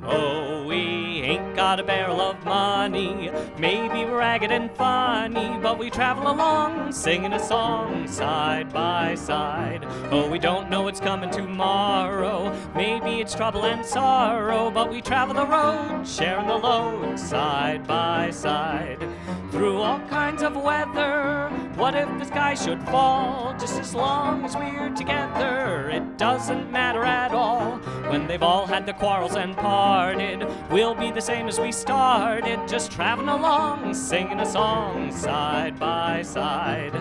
Oh, we ain't got a barrel of money. Maybe we're ragged and funny, but we travel along singing a song side by side. Oh, we don't know what's coming tomorrow. Maybe it's trouble and sorrow, but we travel the road, sharing the load side by side. Through all kinds of weather, what if the sky should fall? Just as long as we're together, it doesn't matter at all. When they've all had their quarrels and parted, we'll be the same as we started, just traveling along, singing a song side by side.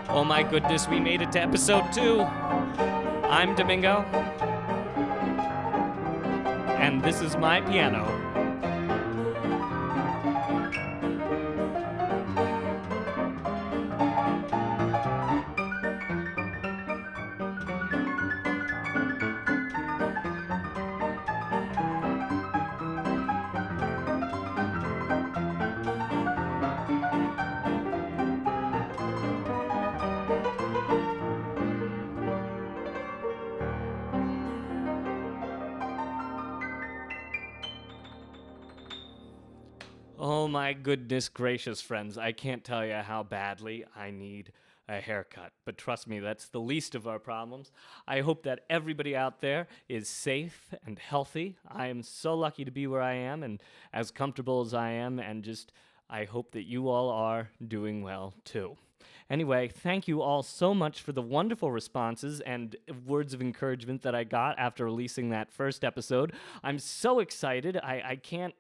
Oh my goodness, we made it to episode 2. I'm Domingo, and this is my piano. Oh my goodness gracious, friends. I can't tell you how badly I need a haircut. But trust me, that's the least of our problems. I hope that everybody out there is safe and healthy. I am so lucky to be where I am and as comfortable as I am, and just I hope that you all are doing well too. Anyway, thank you all so much for the wonderful responses and words of encouragement that I got after releasing that first episode. I'm so excited. I can't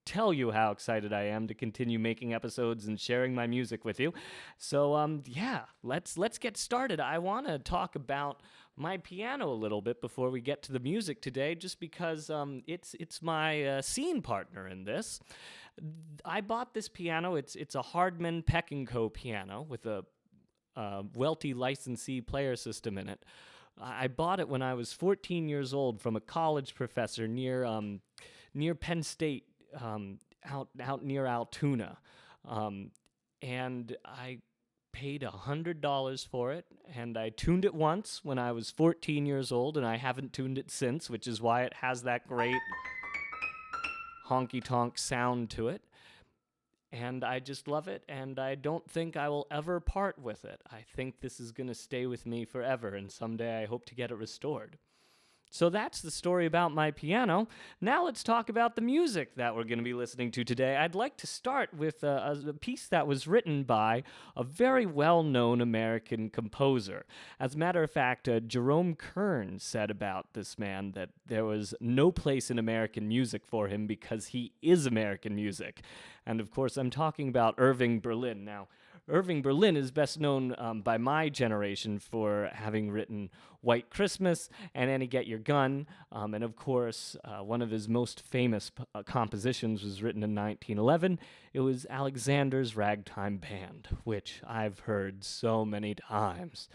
tell you how excited I am to continue making episodes and sharing my music with you. So yeah, let's get started. I want to talk about my piano a little bit before we get to the music today, just because it's my scene partner in this. I bought this piano. It's a Hardman Peck & Co. piano with a Welty licensee player system in it. I bought it when I was 14 years old from a college professor near Penn State, out near Altoona, and I paid $100 for it, and I tuned it once when I was 14 years old, and I haven't tuned it since, which is why it has that great honky-tonk sound to it. And I just love it, and I don't think I will ever part with it. I think this is going to stay with me forever, and someday I hope to get it restored. So that's the story about my piano. Now let's talk about the music that we're going to be listening to today. I'd like to start with a piece that was written by a very well-known American composer. As a matter of fact, Jerome Kern said about this man that there was no place in American music for him because he is American music. And of course, I'm talking about Irving Berlin. Now, Irving Berlin is best known by my generation for having written White Christmas and Annie Get Your Gun. And of course, one of his most famous compositions was written in 1911. It was Alexander's Ragtime Band, which I've heard so many times.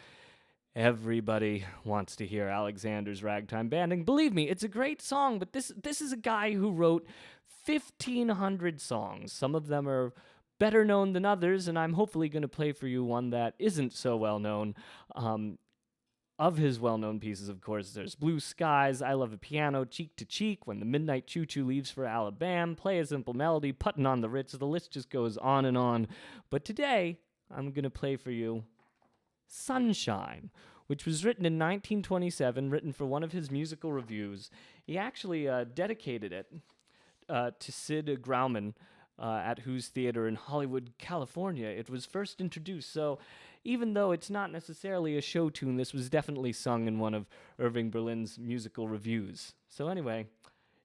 Everybody wants to hear Alexander's Ragtime Band, and believe me, it's a great song, but this is a guy who wrote 1,500 songs. Some of them are better known than others, and I'm hopefully going to play for you one that isn't so well known. Of his well-known pieces, of course, there's Blue Skies, I Love a Piano, Cheek to Cheek, When the Midnight Choo-Choo Leaves for Alabama, Play a Simple Melody, Puttin' on the Ritz. The list just goes on and on. But today, I'm going to play for you Sunshine, which was written in 1927, written for one of his musical reviews. He actually dedicated it to Sid Grauman, at whose theater in Hollywood, California, it was first introduced. So even though it's not necessarily a show tune, this was definitely sung in one of Irving Berlin's musical reviews. So anyway,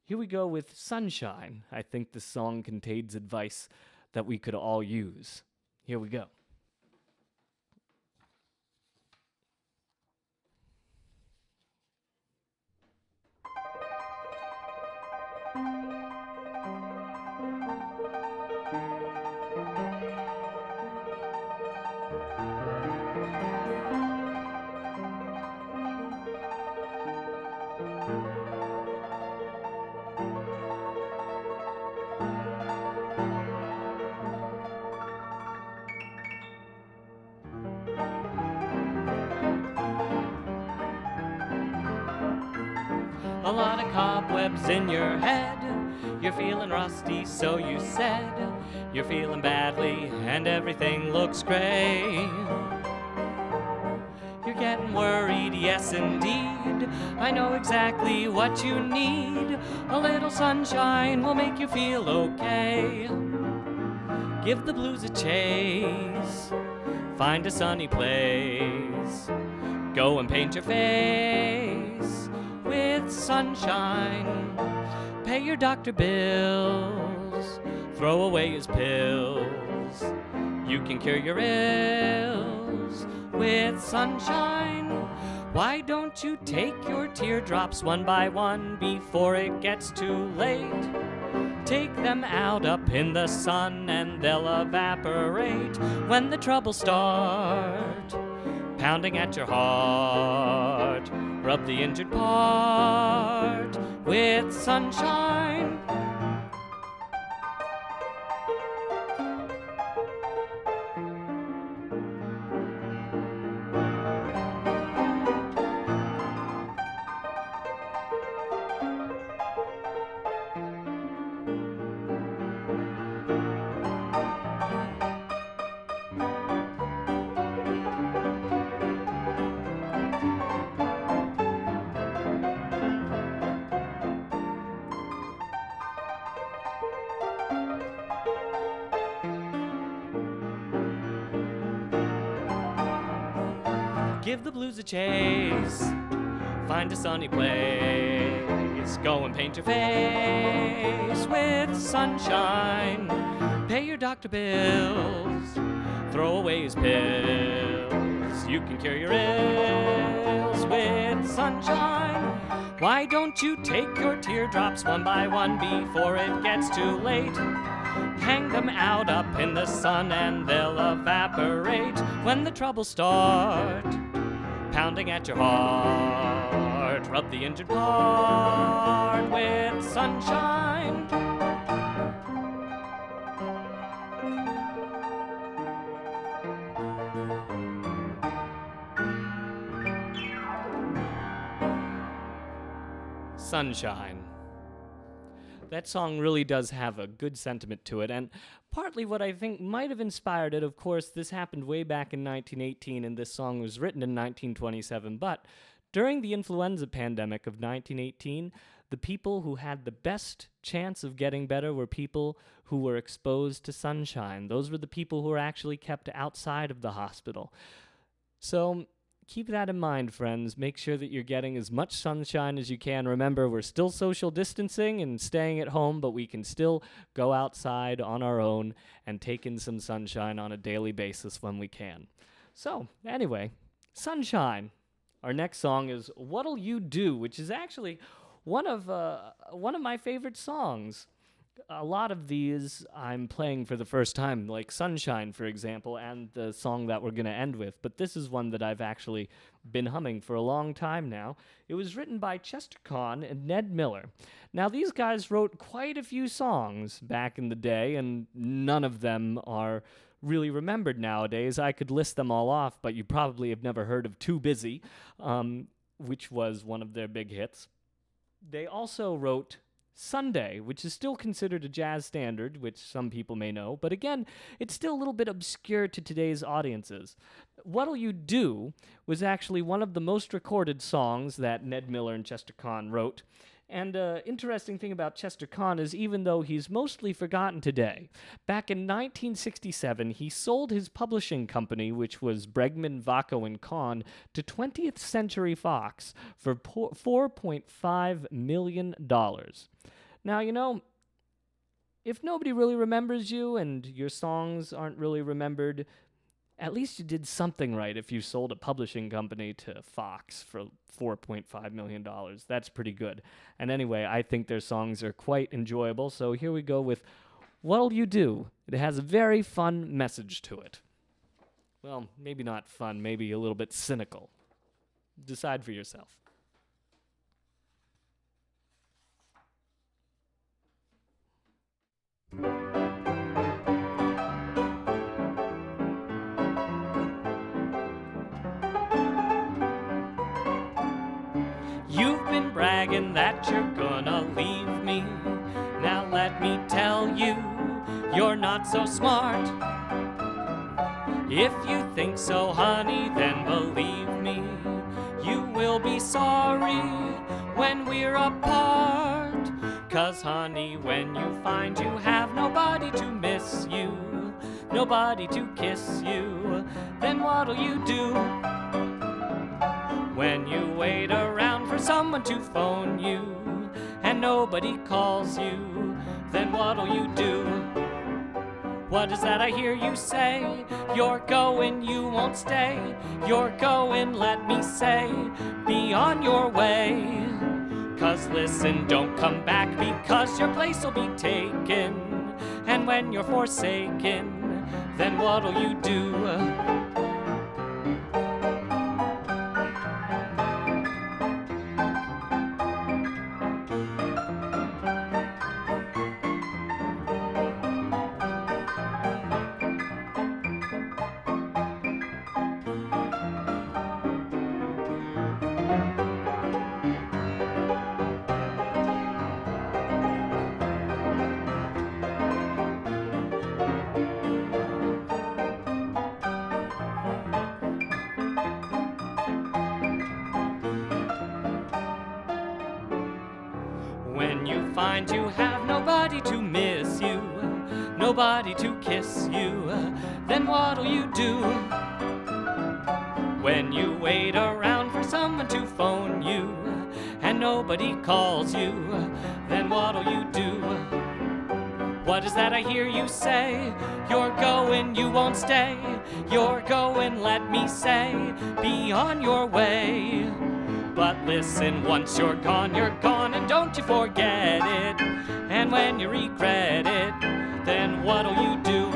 here we go with Sunshine. I think the song contains advice that we could all use. Here we go. A lot of cobwebs in your head. You're feeling rusty, so you said. You're feeling badly, and everything looks gray. You're getting worried, yes indeed. I know exactly what you need. A little sunshine will make you feel okay. Give the blues a chase. Find a sunny place. Go and paint your face with sunshine. Pay your doctor bills. Throw away his pills. You can cure your ills with sunshine. Why don't you take your teardrops one by one before it gets too late? Take them out up in the sun and they'll evaporate when the troubles start pounding at your heart. Rub the injured part with sunshine. Give the blues a chase. Find a sunny place. Go and paint your face with sunshine. Pay your doctor bills. Throw away his pills. You can cure your ills with sunshine. Why don't you take your teardrops one by one before it gets too late? Hang them out up in the sun and they'll evaporate when the troubles start pounding at your heart. Rub the injured part with sunshine. Sunshine. That song really does have a good sentiment to it, and partly what I think might have inspired it, of course, this happened way back in 1918, and this song was written in 1927, but during the influenza pandemic of 1918, the people who had the best chance of getting better were people who were exposed to sunshine. Those were the people who were actually kept outside of the hospital. So keep that in mind, friends. Make sure that you're getting as much sunshine as you can. Remember, we're still social distancing and staying at home, but we can still go outside on our own and take in some sunshine on a daily basis when we can. So, anyway, sunshine. Our next song is What'll You Do, which is actually one of my favorite songs. A lot of these I'm playing for the first time, like Sunshine, for example, and the song that we're going to end with. But this is one that I've actually been humming for a long time now. It was written by Chester Kahn and Ned Miller. Now, these guys wrote quite a few songs back in the day, and none of them are really remembered nowadays. I could list them all off, but you probably have never heard of Too Busy, which was one of their big hits. They also wrote Sunday, which is still considered a jazz standard, which some people may know, but again, it's still a little bit obscure to today's audiences. What'll You Do was actually one of the most recorded songs that Ned Miller and Chester Kahn wrote. And interesting thing about Chester Kahn is even though he's mostly forgotten today, back in 1967, he sold his publishing company, which was Bregman, Vacco, and Kahn, to 20th Century Fox for $4.5 million. Now, you know, if nobody really remembers you and your songs aren't really remembered, at least you did something right if you sold a publishing company to Fox for $4.5 million. That's pretty good. And anyway, I think their songs are quite enjoyable, so here we go with What'll You Do? It has a very fun message to it. Well, maybe not fun, maybe a little bit cynical. Decide for yourself. You've been bragging bragging that you're gonna leave me. Now let me tell you, you're not so smart. If you think so, honey, then believe me, you will be sorry when we're apart. 'Cause honey, when you find you have nobody to miss you, nobody to kiss you, then what'll you do? When you wait around for someone to phone you and nobody calls you, then what'll you do? What is that I hear you say? You're going, you won't stay. You're going, let me say, be on your way. 'Cause listen, don't come back, because your place will be taken. And when you're forsaken, then what'll you do? When you find you have nobody to miss you, nobody to kiss you, then what'll you do? When you wait around for someone to phone you and nobody calls you, then what'll you do? What is that I hear you say? You're going, you won't stay. You're going, let me say, be on your way. But listen, once you're gone, and don't you forget it. And when you regret it, then what'll you do?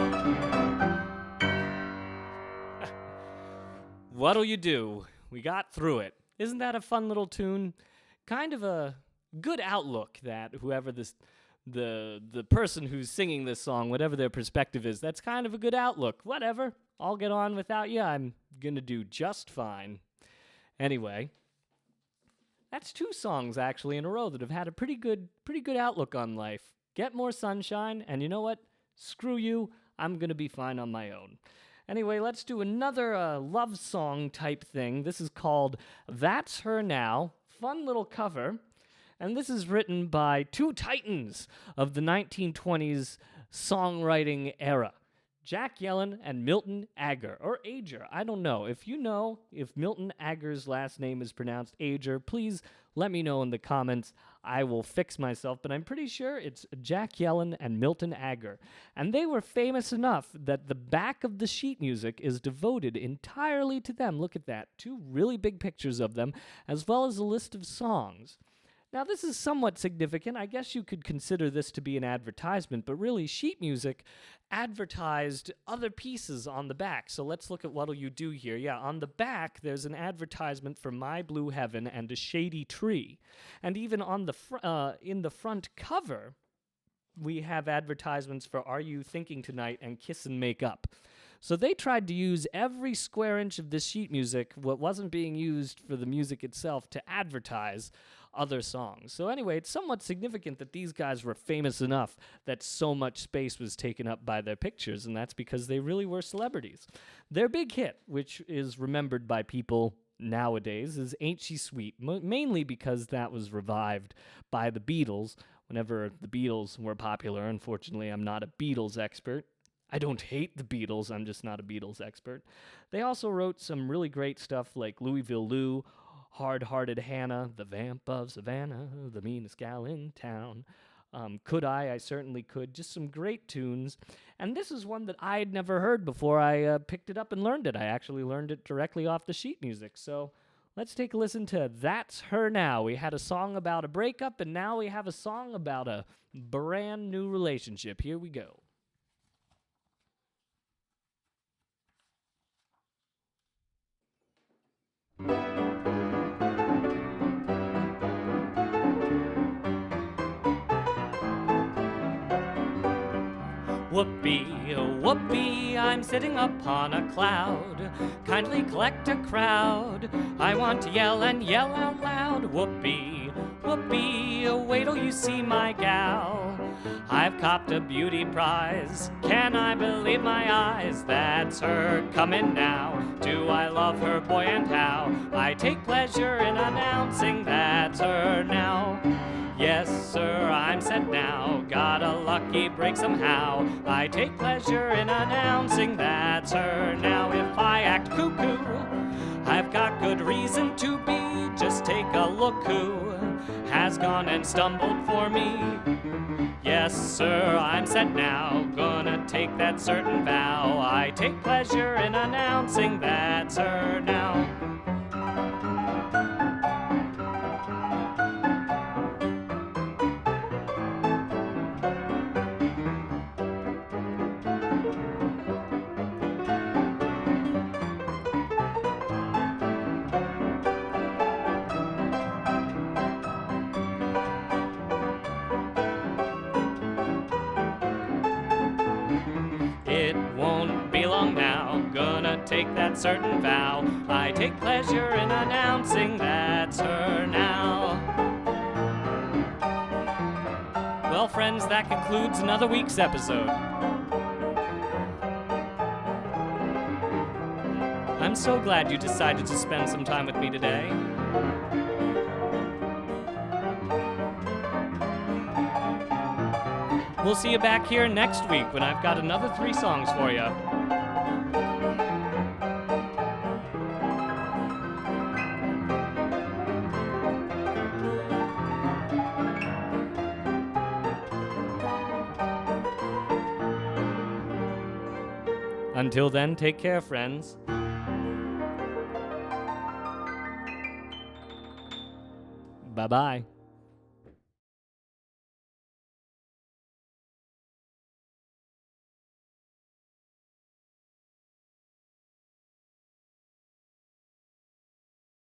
What'll you do? We got through it. Isn't that a fun little tune? Kind of a good outlook that whoever the person who's singing this song, whatever their perspective is, that's kind of a good outlook. Whatever, I'll get on without you. I'm gonna do just fine. Anyway, that's 2 songs actually in a row that have had a pretty good outlook on life. Get more sunshine, and you know what? Screw you, I'm gonna be fine on my own. Anyway, let's do another love song type thing. This is called That's Her Now. Fun little cover. And this is written by 2 titans of the 1920s songwriting era. Jack Yellen and Milton Ager, or Ager, I don't know. If you know if Milton Ager's last name is pronounced Ager, please let me know in the comments. I will fix myself, but I'm pretty sure it's Jack Yellen and Milton Ager. And they were famous enough that the back of the sheet music is devoted entirely to them. Look at that, 2 really big pictures of them, as well as a list of songs. Now, this is somewhat significant. I guess you could consider this to be an advertisement, but really, sheet music advertised other pieces on the back. So let's look at what'll you do here. Yeah, on the back, there's an advertisement for My Blue Heaven and a shady tree. And even on the in the front cover, we have advertisements for Are You Thinking Tonight and Kiss and Make Up. So they tried to use every square inch of this sheet music, what wasn't being used for the music itself, to advertise other songs. So anyway, it's somewhat significant that these guys were famous enough that so much space was taken up by their pictures, and that's because they really were celebrities. Their big hit, which is remembered by people nowadays, is Ain't She Sweet, mainly because that was revived by the Beatles whenever the Beatles were popular. Unfortunately, I'm not a Beatles expert. I don't hate the Beatles, I'm just not a Beatles expert. They also wrote some really great stuff like Louisville Lou, Hard-Hearted Hannah, The Vamp of Savannah, The Meanest Gal in Town. Could I Certainly Could. Just some great tunes. And this is one that I had never heard before I picked it up and learned it. I actually learned it directly off the sheet music. So let's take a listen to That's Her Now. We had a song about a breakup, and now we have a song about a brand new relationship. Here we go. Whoopee, whoopee, I'm sitting upon a cloud. Kindly collect a crowd. I want to yell and yell out loud. Whoopee, Whoopee, wait till you see my gal. I've copped a beauty prize. Can I believe my eyes? That's her coming now. Do I love her, boy, and how? I take pleasure in announcing that's her now. Yes, sir, I'm set now. Got a lucky break somehow. I take pleasure in announcing that's her now. If I act cuckoo, I've got good reason to be. Just take a look who has gone and stumbled for me. Yes, sir, I'm set now. Gonna take that certain vow. I take pleasure in announcing that's her now. It won't be long now, gonna take that certain vow. I take pleasure in announcing that's her now. Well, friends, that concludes another week's episode. I'm so glad you decided to spend some time with me today. We'll see you back here next week when I've got another 3 songs for you. Until then, take care, friends. Bye-bye.